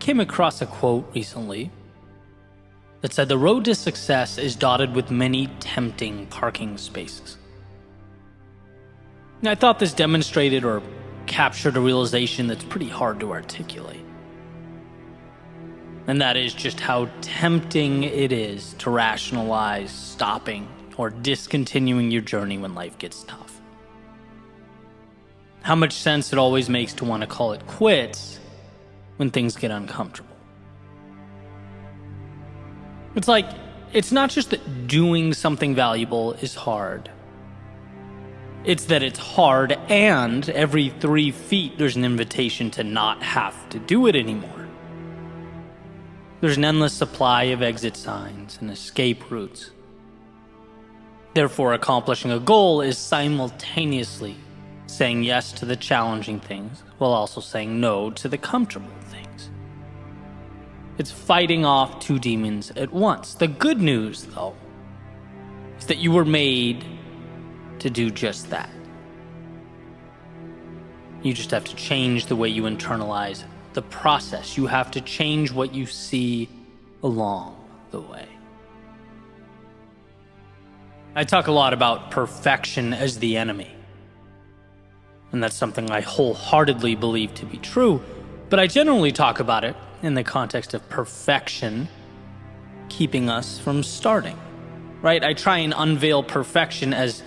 came across a quote recently that said the road to success is dotted with many tempting parking spaces. And I thought this demonstrated or captured a realization that's pretty hard to articulate. And that is just how tempting it is to rationalize stopping or discontinuing your journey when life gets tough. How much sense it always makes to want to call it quits when things get uncomfortable. It's like, it's not just that doing something valuable is hard. It's that it's hard, and every 3 feet there's an invitation to not have to do it anymore. There's an endless supply of exit signs and escape routes. Therefore, accomplishing a goal is simultaneously saying yes to the challenging things while also saying no to the comfortable things. It's fighting off 2 demons at once. The good news, though, is that you were made to do just that. You just have to change the way you internalize the process. You have to change what you see along the way. I talk a lot about perfection as the enemy. And that's something I wholeheartedly believe to be true, but I generally talk about it in the context of perfection keeping us from starting, right? I try and unveil perfection as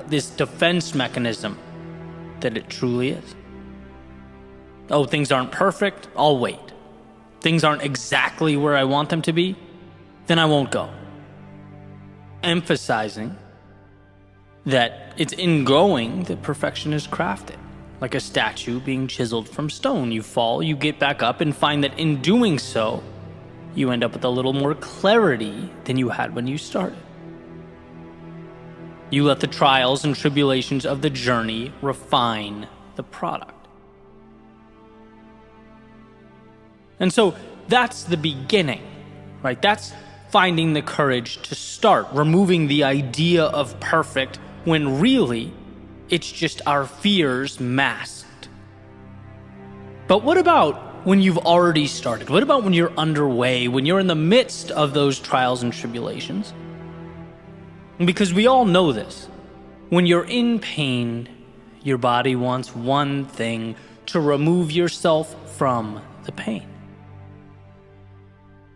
this defense mechanism that it truly is. Oh, things aren't perfect, I'll wait. Things aren't exactly where I want them to be, then I won't go. Emphasizing that it's in going that perfection is crafted. Like a statue being chiseled from stone. You fall, you get back up, and find that in doing so, you end up with a little more clarity than you had when you started. You let the trials and tribulations of the journey refine the product. And so that's the beginning, right? That's finding the courage to start, removing the idea of perfect when really it's just our fears masked. But what about when you've already started? What about when you're underway, when you're in the midst of those trials and tribulations? Because we all know this. When you're in pain, your body wants one thing: to remove yourself from the pain.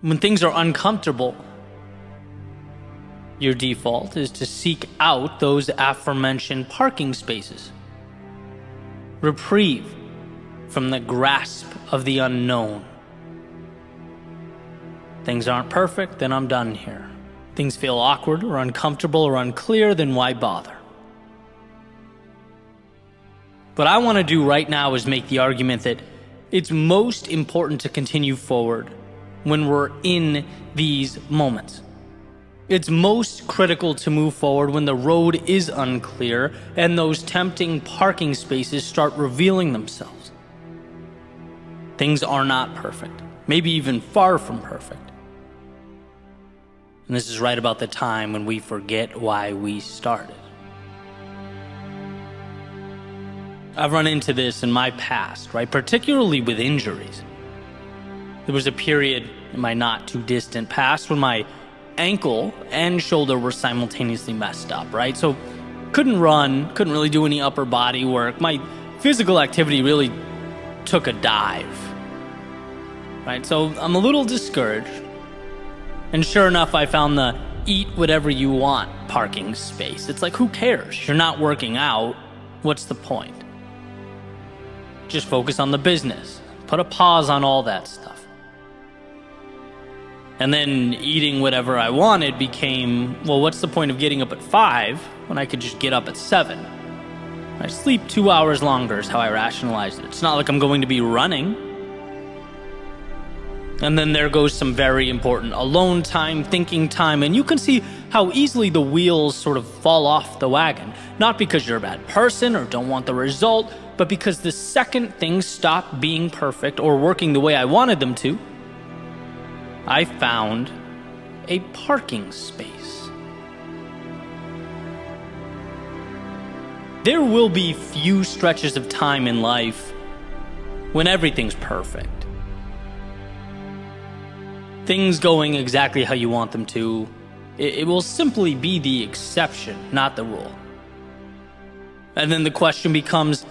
When things are uncomfortable, your default is to seek out those aforementioned parking spaces. Reprieve from the grasp of the unknown. Things aren't perfect, then I'm done here. Things feel awkward or uncomfortable or unclear, then why bother? What I want to do right now is make the argument that it's most important to continue forward when we're in these moments. It's most critical to move forward when the road is unclear and those tempting parking spaces start revealing themselves. Things are not perfect, maybe even far from perfect. And this is right about the time when we forget why we started. I've run into this in my past, right? Particularly with injuries. There was a period in my not too distant past when my ankle and shoulder were simultaneously messed up, right? So couldn't run, couldn't really do any upper body work. My physical activity really took a dive, right? So I'm a little discouraged. And sure enough, I found the eat whatever you want parking space. It's like, who cares? You're not working out. What's the point? Just focus on the business. Put a pause on all that stuff. And then eating whatever I wanted became, well, what's the point of getting up at 5 when I could just get up at 7? I sleep 2 hours longer is how I rationalized it. It's not like I'm going to be running. And then there goes some very important alone time, thinking time, and you can see how easily the wheels sort of fall off the wagon. Not because you're a bad person or don't want the result, but because the second things stop being perfect or working the way I wanted them to, I found a parking space. There will be few stretches of time in life when everything's perfect. things going exactly how you want them to, it will simply be the exception, not the rule. And then the question becomes,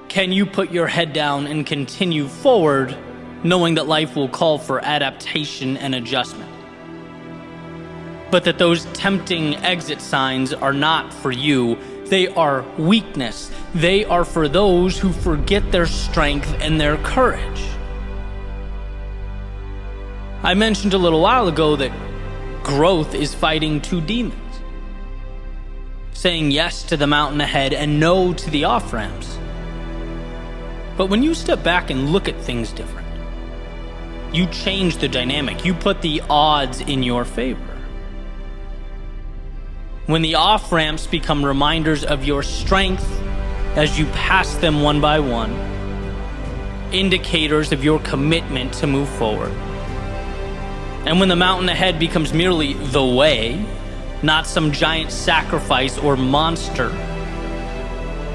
can you put your head down and continue forward, knowing that life will call for adaptation and adjustment? But that those tempting exit signs are not for you. They are weakness. They are for those who forget their strength and their courage. I mentioned a little while ago that growth is fighting two demons. Saying yes to the mountain ahead and no to the off-ramps. But when you step back and look at things different, you change the dynamic. You put the odds in your favor. When the off-ramps become reminders of your strength as you pass them one by one, indicators of your commitment to move forward. And when the mountain ahead becomes merely the way, not some giant sacrifice or monster,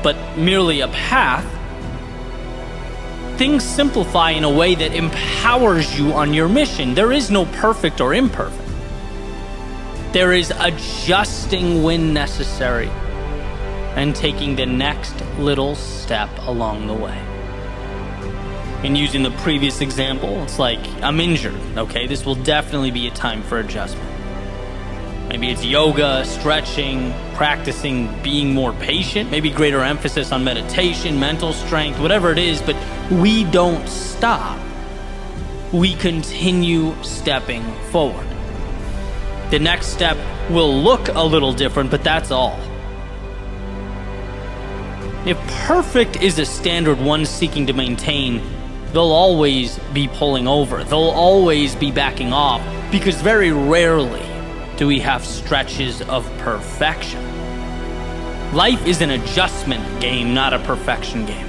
but merely a path, things simplify in a way that empowers you on your mission. There is no perfect or imperfect. There is adjusting when necessary and taking the next little step along the way. And using the previous example, it's like, I'm injured, okay? This will definitely be a time for adjustment. Maybe it's yoga, stretching, practicing being more patient, maybe greater emphasis on meditation, mental strength, whatever it is, but we don't stop. We continue stepping forward. The next step will look a little different, but that's all. If perfect is a standard one seeking to maintain, they'll always be pulling over. They'll always be backing off, because very rarely do we have stretches of perfection. Life is an adjustment game, not a perfection game.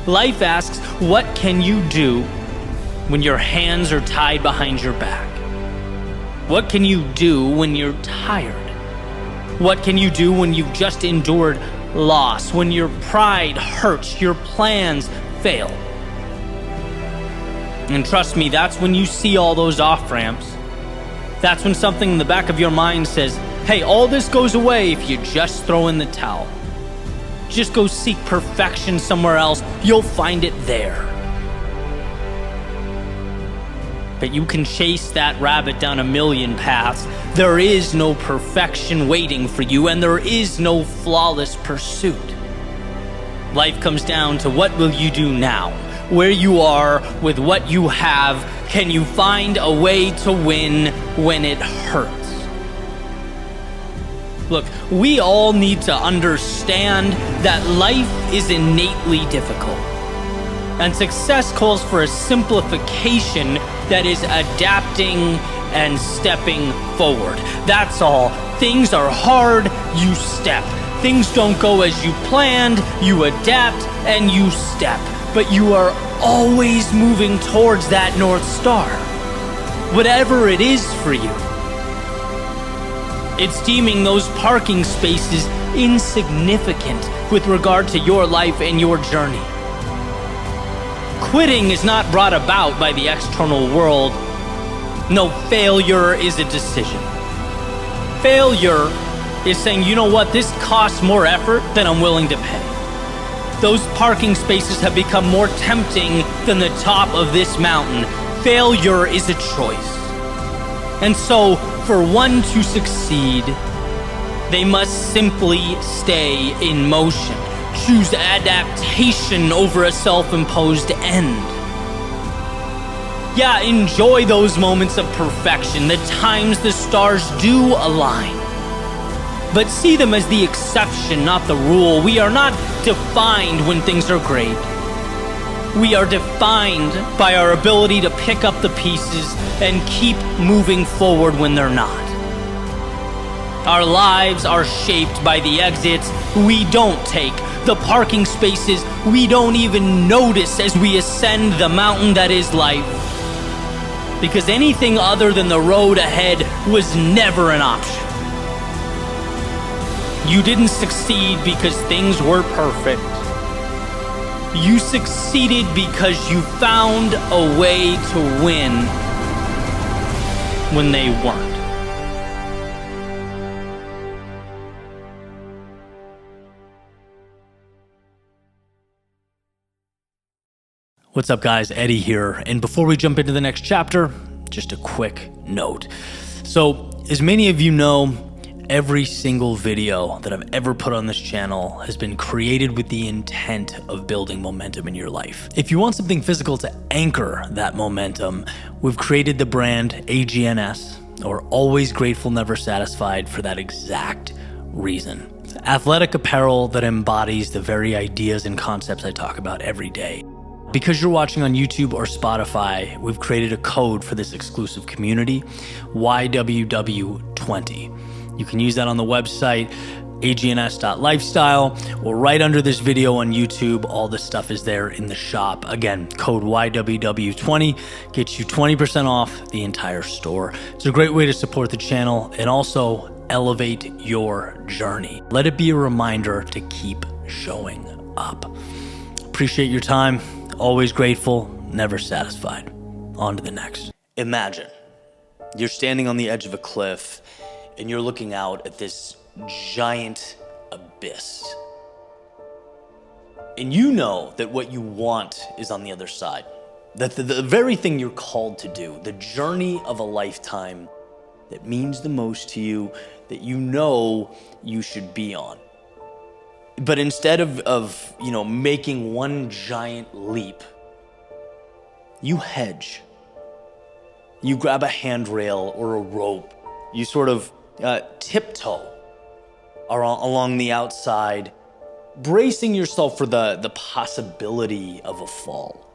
Life asks, what can you do when your hands are tied behind your back? What can you do when you're tired? What can you do when you've just endured loss, when your pride hurts, your plans fail? And trust me, that's when you see all those off-ramps. That's when something in the back of your mind says, hey, all this goes away if you just throw in the towel. Just go seek perfection somewhere else. You'll find it there. But you can chase that rabbit down a million paths. There is no perfection waiting for you, and there is no flawless pursuit. Life comes down to, what will you do now? Where you are with what you have, can you find a way to win when it hurts? Look, we all need to understand that life is innately difficult. And success calls for a simplification that is adapting and stepping forward. That's all. Things are hard, you step. Things don't go as you planned, you adapt and you step. But you are always moving towards that North Star, whatever it is for you. It's deeming those parking spaces insignificant with regard to your life and your journey. Quitting is not brought about by the external world. No, failure is a decision. Failure is saying, you know what, this costs more effort than I'm willing to pay. Those parking spaces have become more tempting than the top of this mountain. Failure is a choice. And so, for one to succeed, they must simply stay in motion. Choose adaptation over a self-imposed end. Yeah, enjoy those moments of perfection, the times the stars do align. But see them as the exception, not the rule. We are not defined when things are great. We are defined by our ability to pick up the pieces and keep moving forward when they're not. Our lives are shaped by the exits we don't take, the parking spaces we don't even notice as we ascend the mountain that is life. Because anything other than the road ahead was never an option. You didn't succeed because things were perfect. You succeeded because you found a way to win when they weren't. What's up, guys? Eddie here. And before we jump into the next chapter, just a quick note. So, as many of you know, every single video that I've ever put on this channel has been created with the intent of building momentum in your life. If you want something physical to anchor that momentum, we've created the brand AGNS, or Always Grateful, Never Satisfied, for that exact reason. It's athletic apparel that embodies the very ideas and concepts I talk about every day. Because you're watching on YouTube or Spotify, we've created a code for this exclusive community, YWW20. You can use that on the website, agns.lifestyle, or right under this video on YouTube. All this stuff is there in the shop. Again, code YWW20 gets you 20% off the entire store. It's a great way to support the channel and also elevate your journey. Let it be a reminder to keep showing up. Appreciate your time. Always grateful, never satisfied. On to the next. Imagine you're standing on the edge of a cliff and you're looking out at this giant abyss. And you know that what you want is on the other side. That the very thing you're called to do, the journey of a lifetime that means the most to you, that you know you should be on. But instead of making one giant leap, you hedge. You grab a handrail or a rope. You sort of tiptoe along the outside, bracing yourself for the possibility of a fall.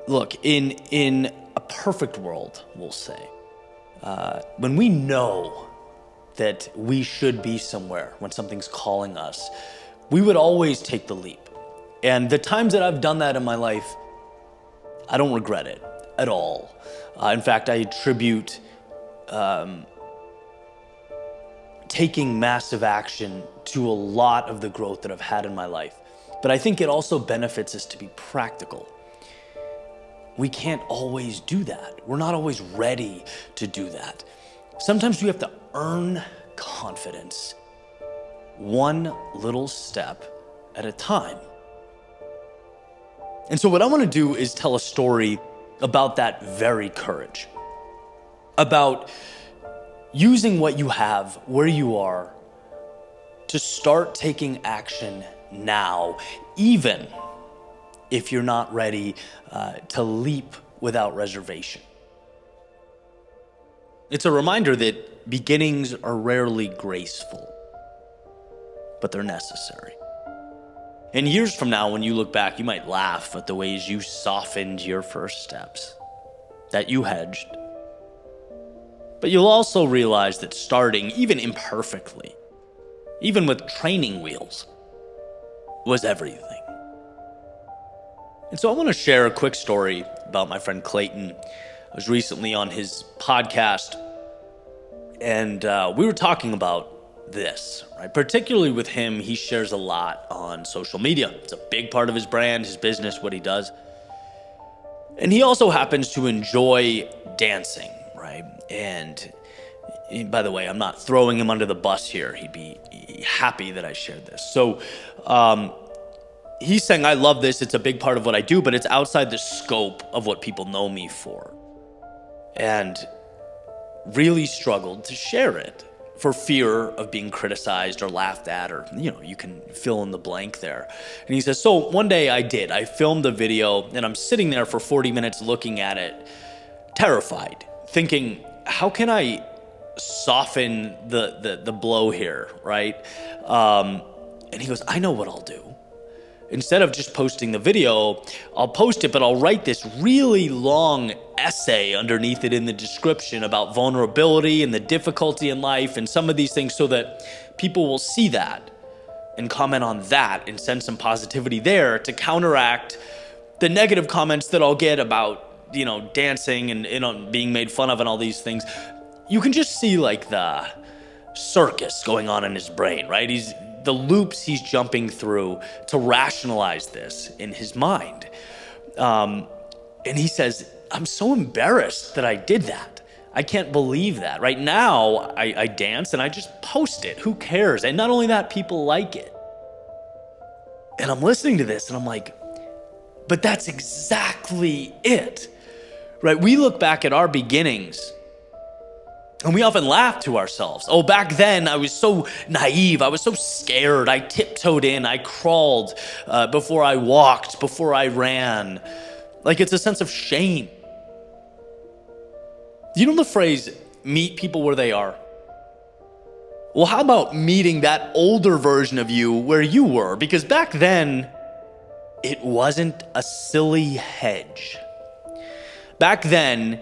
Look, in a perfect world, we'll say, when we know that we should be somewhere, when something's calling us, we would always take the leap. And the times that I've done that in my life, I don't regret it at all. In fact, I attribute taking massive action to a lot of the growth that I've had in my life. But I think it also benefits us to be practical. We can't always do that. We're not always ready to do that. Sometimes we have to earn confidence, one little step at a time. And so what I want to do is tell a story about that very courage, about using what you have, where you are, to start taking action now, even if you're not ready to leap without reservation. It's a reminder that beginnings are rarely graceful, but they're necessary. And years from now, when you look back, you might laugh at the ways you softened your first steps, that you hedged. But you'll also realize that starting, even imperfectly, even with training wheels, was everything. And so I want to share a quick story about my friend Clayton. I was recently on his podcast, and we were talking about this, right? Particularly with him, he shares a lot on social media. It's a big part of his brand, his business, what he does. And he also happens to enjoy dancing, right? And by the way, I'm not throwing him under the bus here. He'd be happy that I shared this. So he's saying, I love this. It's a big part of what I do, but it's outside the scope of what people know me for. And really struggled to share it for fear of being criticized or laughed at, or, you can fill in the blank there. And he says, so one day I did. I filmed a video and I'm sitting there for 40 minutes looking at it, terrified, thinking, how can I soften the blow here, right? And he goes, I know what I'll do. Instead of just posting the video, I'll post it, but I'll write this really long essay underneath it in the description about vulnerability and the difficulty in life and some of these things, so that people will see that and comment on that and send some positivity there to counteract the negative comments that I'll get about, dancing and being made fun of and all these things. You can just see like the circus going on in his brain, right? The loops he's jumping through to rationalize this in his mind. And he says, I'm so embarrassed that I did that. I can't believe that. Right now, I dance and I just post it. Who cares? And not only that, people like it. And I'm listening to this and I'm like, but that's exactly it, right? We look back at our beginnings and we often laugh to ourselves. Oh, back then I was so naive. I was so scared. I tiptoed in. I crawled before I walked, before I ran. Like it's a sense of shame. You know the phrase, meet people where they are? Well, how about meeting that older version of you where you were? Because back then, it wasn't a silly hedge. Back then,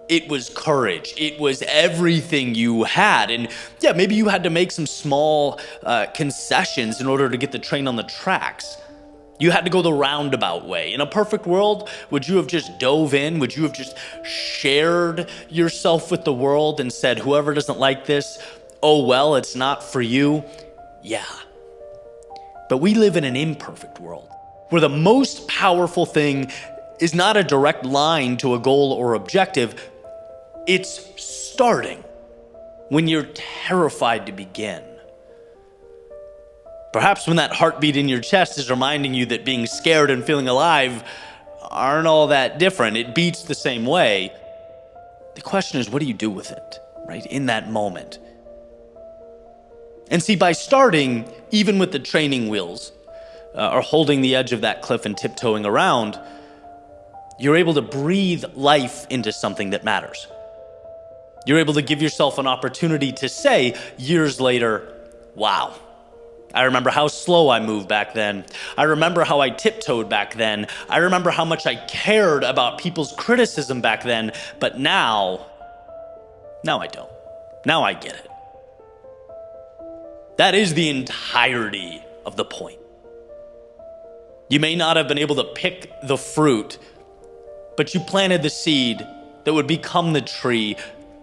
it was courage. It was everything you had. And yeah, maybe you had to make some small concessions in order to get the train on the tracks. You had to go the roundabout way. In a perfect world, would you have just dove in? Would you have just shared yourself with the world and said, whoever doesn't like this, oh, well, it's not for you? Yeah. But we live in an imperfect world where the most powerful thing is not a direct line to a goal or objective. It's starting when you're terrified to begin. Perhaps when that heartbeat in your chest is reminding you that being scared and feeling alive aren't all that different. It beats the same way. The question is, what do you do with it, right, in that moment? And see, by starting, even with the training wheels, or holding the edge of that cliff and tiptoeing around, you're able to breathe life into something that matters. You're able to give yourself an opportunity to say, years later, wow, I remember how slow I moved back then. I remember how I tiptoed back then. I remember how much I cared about people's criticism back then, but now I don't. Now I get it. That is the entirety of the point. You may not have been able to pick the fruit, but you planted the seed that would become the tree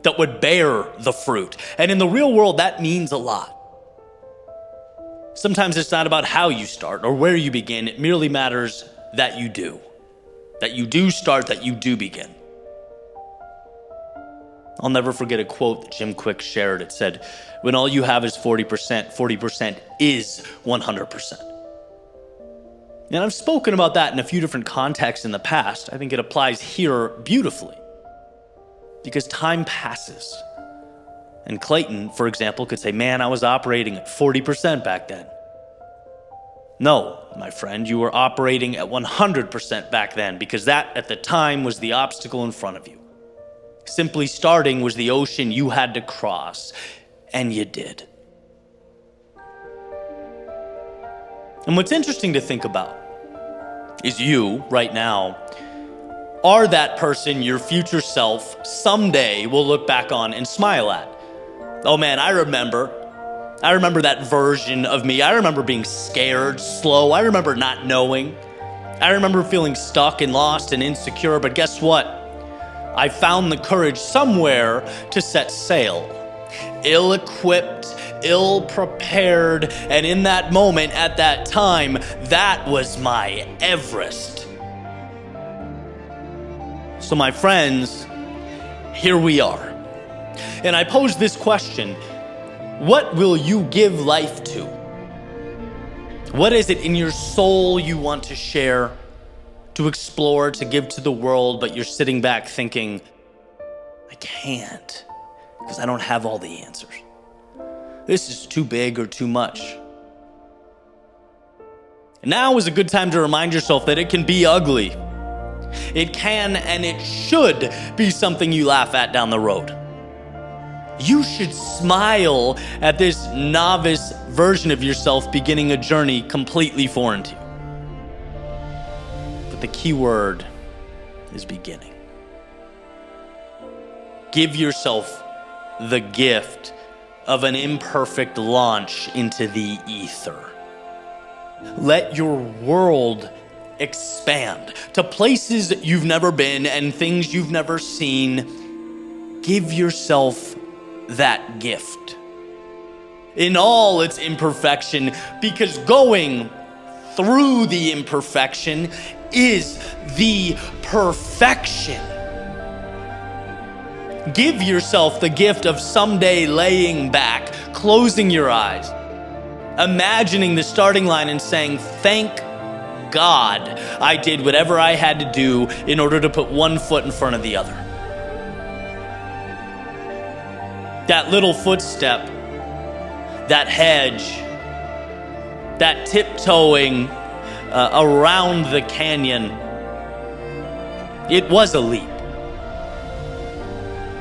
that would bear the fruit. And in the real world, that means a lot. Sometimes it's not about how you start or where you begin. It merely matters that you do. That you do start, that you do begin. I'll never forget a quote that Jim Quick shared. It said, when all you have is 40%, 40% is 100%. And I've spoken about that in a few different contexts in the past. I think it applies here beautifully. Because time passes. And Clayton, for example, could say, man, I was operating at 40% back then. No, my friend, you were operating at 100% back then, because that at the time was the obstacle in front of you. Simply starting was the ocean you had to cross, and you did. And what's interesting to think about is you, right now, are that person your future self someday will look back on and smile at. Oh man, I remember that version of me. I remember being scared, slow. I remember not knowing. I remember feeling stuck and lost and insecure, but guess what? I found the courage somewhere to set sail. Ill-equipped, ill-prepared, and in that moment, at that time, that was my Everest. So my friends, here we are. And I pose this question: what will you give life to? What is it in your soul you want to share, to explore, to give to the world, but you're sitting back thinking, I can't, because I don't have all the answers. This is too big or too much. And now is a good time to remind yourself that it can be ugly. It can and it should be something you laugh at down the road. You should smile at this novice version of yourself beginning a journey completely foreign to you. But the key word is beginning. Give yourself the gift of an imperfect launch into the ether. Let your world expand to places you've never been and things you've never seen. Give yourself that gift in all its imperfection, because going through the imperfection is the perfection. Give yourself the gift of someday laying back, closing your eyes, imagining the starting line and saying, "Thank God I did whatever I had to do in order to put one foot in front of the other." That little footstep, that hedge, that tiptoeing around the canyon, it was a leap.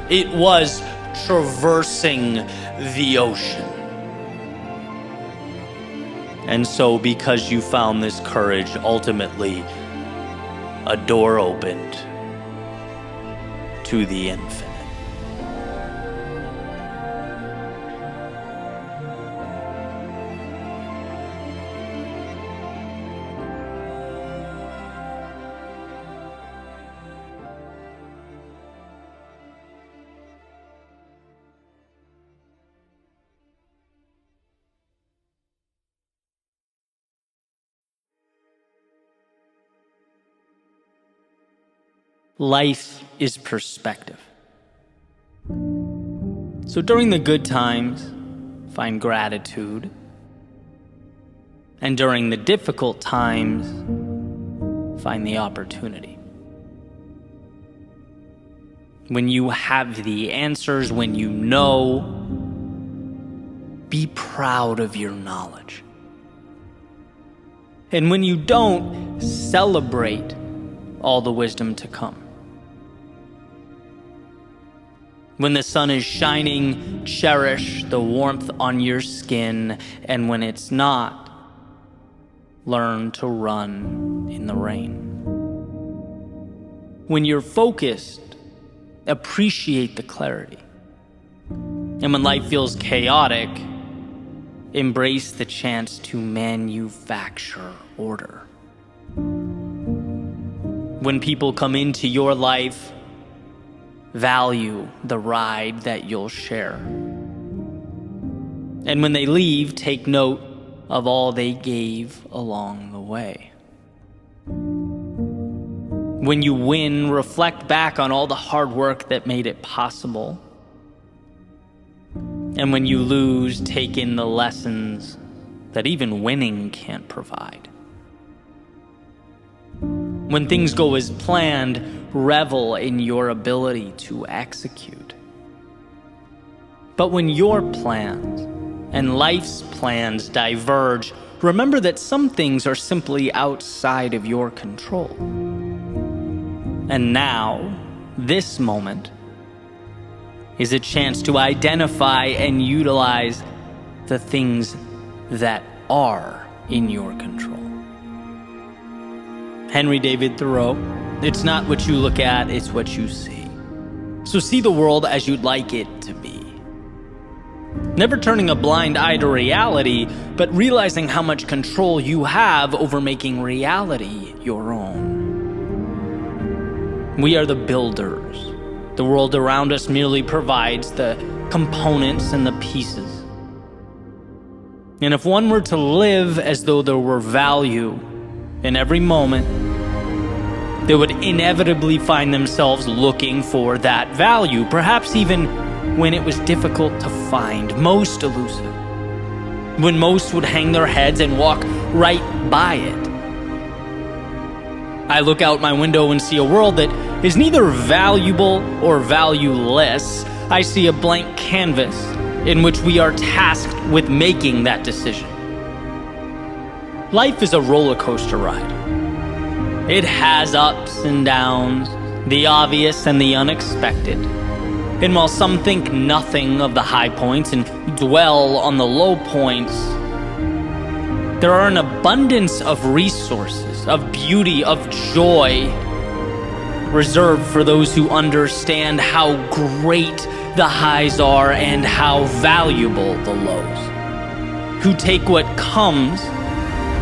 It was traversing the ocean. And so, because you found this courage, ultimately, a door opened to the infinite. Life is perspective. So during the good times, find gratitude. And during the difficult times, find the opportunity. When you have the answers, when you know, be proud of your knowledge. And when you don't, celebrate all the wisdom to come. When the sun is shining, cherish the warmth on your skin, and when it's not, learn to run in the rain. When you're focused, appreciate the clarity. And when life feels chaotic, embrace the chance to manufacture order. When people come into your life, value the ride that you'll share. And when they leave, take note of all they gave along the way. When you win, reflect back on all the hard work that made it possible. And when you lose, take in the lessons that even winning can't provide. When things go as planned, revel in your ability to execute. But when your plans and life's plans diverge, remember that some things are simply outside of your control. And now, this moment, is a chance to identify and utilize the things that are in your control. Henry David Thoreau, it's not what you look at, it's what you see. So see the world as you'd like it to be. Never turning a blind eye to reality, but realizing how much control you have over making reality your own. We are the builders. The world around us merely provides the components and the pieces. And if one were to live as though there were value in every moment, they would inevitably find themselves looking for that value, perhaps even when it was difficult to find, most elusive, when most would hang their heads and walk right by it. I look out my window and see a world that is neither valuable or valueless. I see a blank canvas in which we are tasked with making that decision. Life is a roller coaster ride. It has ups and downs, the obvious and the unexpected. And while some think nothing of the high points and dwell on the low points, there are an abundance of resources, of beauty, of joy, reserved for those who understand how great the highs are and how valuable the lows. Who take what comes,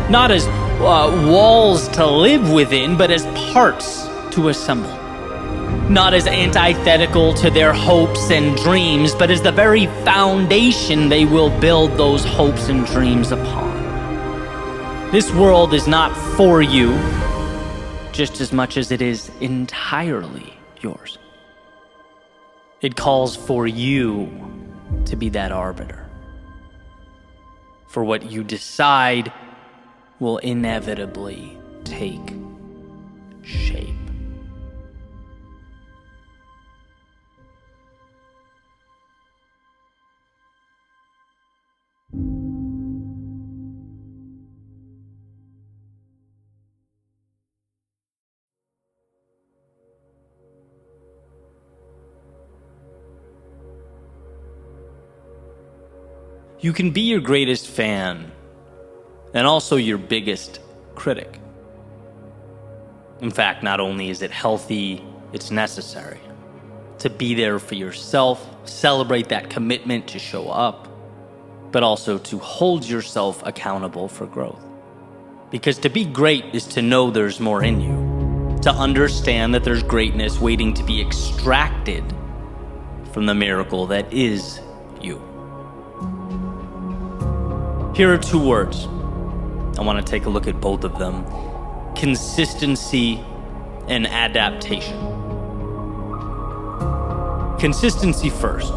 not as walls to live within, but as parts to assemble. Not as antithetical to their hopes and dreams, but as the very foundation they will build those hopes and dreams upon. This world is not for you, just as much as it is entirely yours. It calls for you to be that arbiter. For what you decide will inevitably take shape. You can be your greatest fan and also your biggest critic. In fact, not only is it healthy, it's necessary to be there for yourself, celebrate that commitment to show up, but also to hold yourself accountable for growth. Because to be great is to know there's more in you, to understand that there's greatness waiting to be extracted from the miracle that is you. Here are two words. I want to take a look at both of them: consistency and adaptation. Consistency first.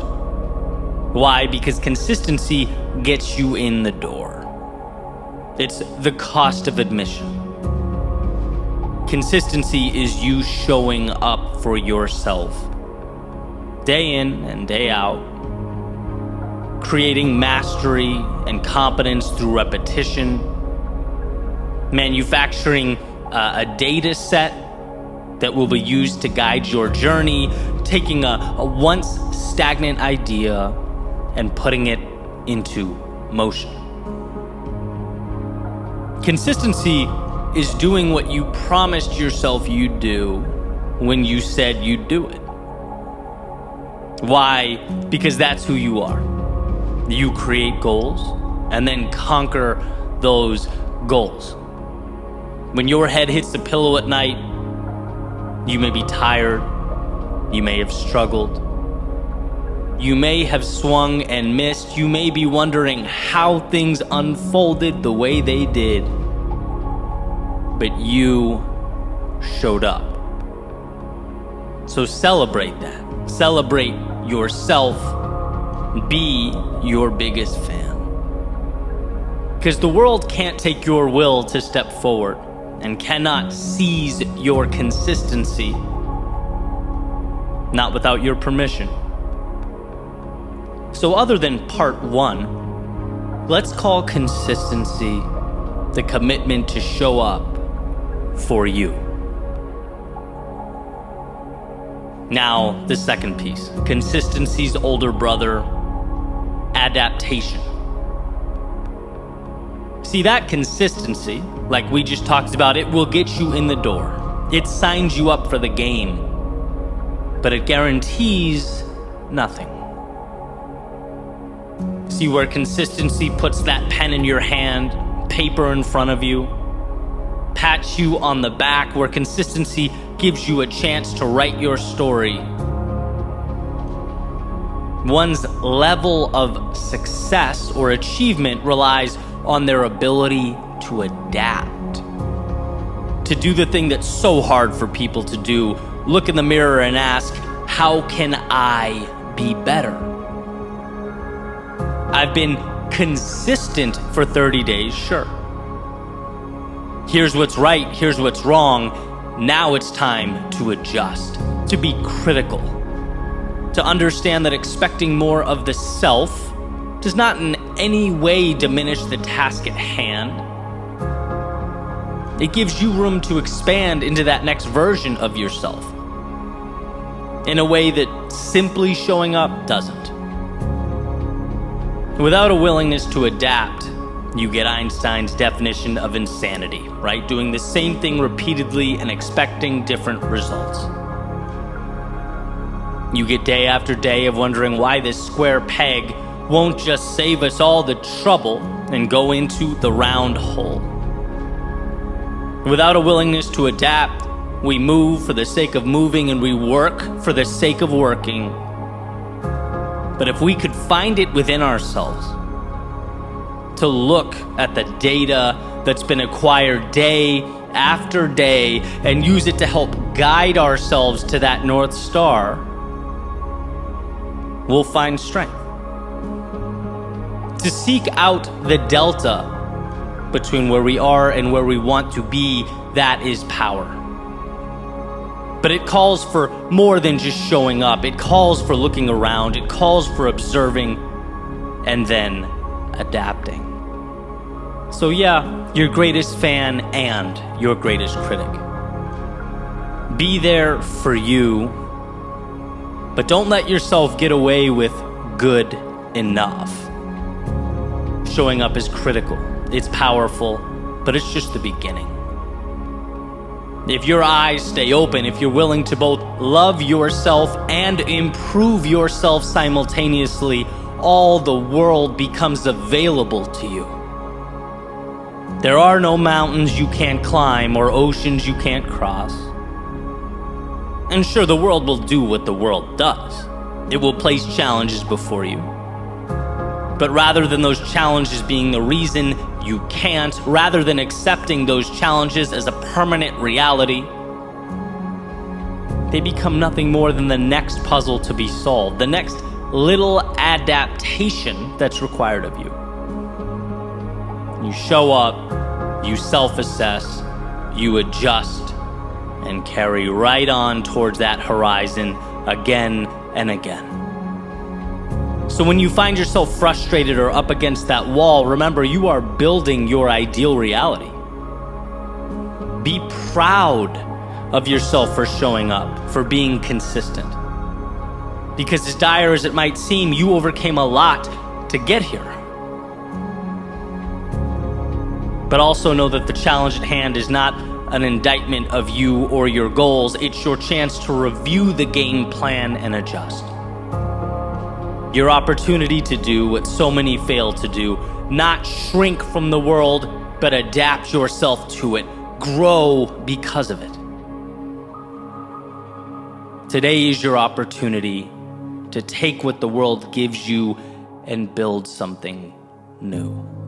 Why? Because consistency gets you in the door. It's the cost of admission. Consistency is you showing up for yourself, day in and day out, creating mastery and competence through repetition, manufacturing a data set that will be used to guide your journey, taking a once stagnant idea and putting it into motion. Consistency is doing what you promised yourself you'd do when you said you'd do it. Why? Because that's who you are. You create goals and then conquer those goals. When your head hits the pillow at night, you may be tired, you may have struggled, you may have swung and missed, you may be wondering how things unfolded the way they did, but you showed up. So celebrate that. Celebrate yourself. Be your biggest fan. Because the world can't take your will to step forward and cannot seize your consistency, not without your permission. So other than part one, let's call consistency the commitment to show up for you. Now, the second piece, consistency's older brother, adaptation. See, that consistency, like we just talked about, it will get you in the door. It signs you up for the game, but it guarantees nothing. See, where consistency puts that pen in your hand, paper in front of you, pats you on the back, where consistency gives you a chance to write your story. One's level of success or achievement relies on their ability to adapt, to do the thing that's so hard for people to do. Look in the mirror and ask, how can I be better? I've been consistent for 30 days, sure. Here's what's right, here's what's wrong. Now it's time to adjust, to be critical, to understand that expecting more of the self does not in any way diminish the task at hand. It gives you room to expand into that next version of yourself in a way that simply showing up doesn't. Without a willingness to adapt, you get Einstein's definition of insanity, right? Doing the same thing repeatedly and expecting different results. You get day after day of wondering why this square peg won't just save us all the trouble and go into the round hole. Without a willingness to adapt, we move for the sake of moving and we work for the sake of working. But if we could find it within ourselves to look at the data that's been acquired day after day and use it to help guide ourselves to that North Star, we'll find strength. To seek out the delta between where we are and where we want to be, that is power. But it calls for more than just showing up. It calls for looking around. It calls for observing and then adapting. So yeah, your greatest fan and your greatest critic. Be there for you, but don't let yourself get away with good enough. Showing up is critical. It's powerful, but it's just the beginning. If your eyes stay open, if you're willing to both love yourself and improve yourself simultaneously, all the world becomes available to you. There are no mountains you can't climb or oceans you can't cross. And sure, the world will do what the world does. It will place challenges before you. But rather than those challenges being the reason you can't, rather than accepting those challenges as a permanent reality, they become nothing more than the next puzzle to be solved, the next little adaptation that's required of you. You show up, you self-assess, you adjust, and carry right on towards that horizon again and again. So when you find yourself frustrated or up against that wall, remember, you are building your ideal reality. Be proud of yourself for showing up, for being consistent. Because as dire as it might seem, you overcame a lot to get here. But also know that the challenge at hand is not an indictment of you or your goals. It's your chance to review the game plan and adjust. Your opportunity to do what so many fail to do, not shrink from the world, but adapt yourself to it. Grow because of it. Today is your opportunity to take what the world gives you and build something new.